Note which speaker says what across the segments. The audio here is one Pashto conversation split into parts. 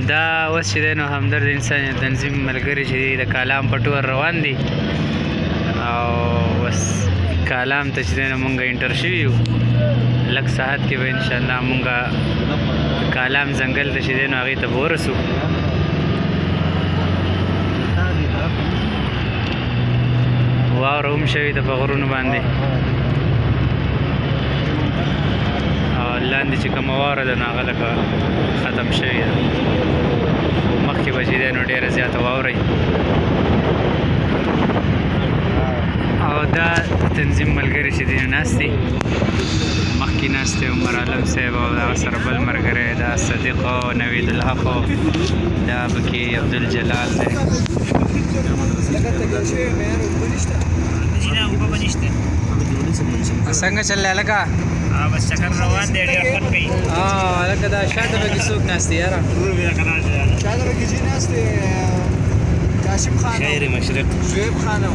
Speaker 1: دا اوس چې دی نو همدرد انساني تنظیم ملګري چې دی د کالام په ټور روان دي او بس کالام ته چې دی نو مونږ انټر شوي یو لږ ساعت کې به انشاءالله مونږ کالام ځنګل ته چې دی نو هغې ته به ورسو واوره هم شوې ده په غرونو باندې او لاندې چې کومه واوره ده نو هغه لکه ختم شوې ده مخکې به چې دی نو ډېره زیاته واوره او دا تنظیم ملګري چې دی نو ناست دي مخکې ناست دی عمر عالم صاحب او دغه سره بل ملګری دا صدیق او نوید الحق دا پکې عبدالجلال دی څنګه چل دی هلکه
Speaker 2: بس چکر روان دی ډېر خوند کوي
Speaker 1: هلکه دا شاته پکې څوک ناست دی یاره
Speaker 3: شاته پکې چې ناست دی کاشم خان
Speaker 2: شاعر مشرق
Speaker 3: شعیب خان او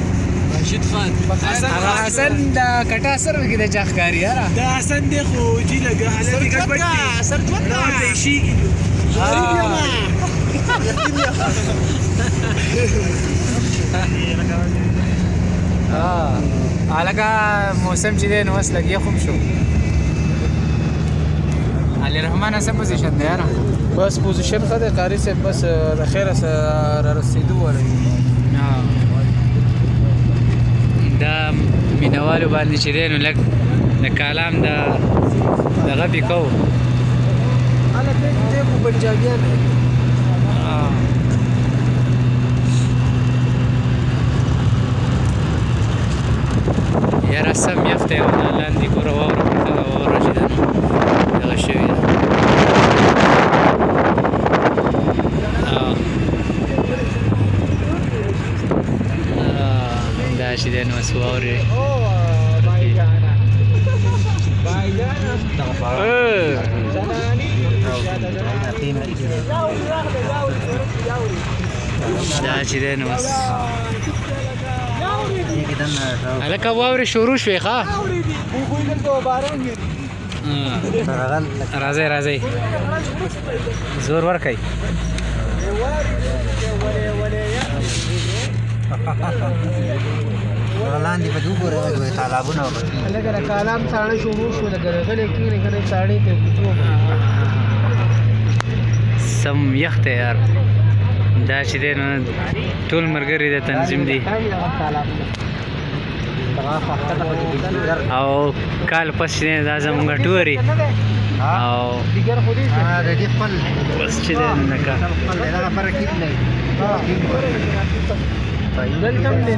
Speaker 3: راشد خان
Speaker 1: هغه حسن د کټا سره کې د چا ښکاري یاره
Speaker 3: دا حسن دی خو جي لګه حالت کې ګډ دی سر توکا راته شي
Speaker 1: هلکه موسم چې دی نو اوس لږ یخ هم شو علي رحمانه څه پوزیشن دی یاره
Speaker 3: بس پوزیشن ښه دی قاري صاحب بس د خیره سره را رسېدو ولري
Speaker 1: دا مینوالو باندې چې دی نو لږ د کالام دغه پې کوو
Speaker 3: هلک دی خو پنجابیان دی
Speaker 1: یاره سم یخ دی او لاندې ګوره واوره پرته ده واوره چې ده نو دغه شوې ده دا چې دی نو اوس واورې دا چې دی نو اوس هلکه واورې شروع شوې ښه راځئ راځئ زور ورکئ
Speaker 3: لاندې په وګوره تالابونه لکه د کالام څاړه شروع شو لکه غلې کېږي کنه څاړې ته
Speaker 1: سم یخ دی یار دا چې دی نو ټول ملګري د تنظیم دي او کال پس چې دی دا زمونږ ټوري او بس چې دی نو لکه
Speaker 3: دلته هم دی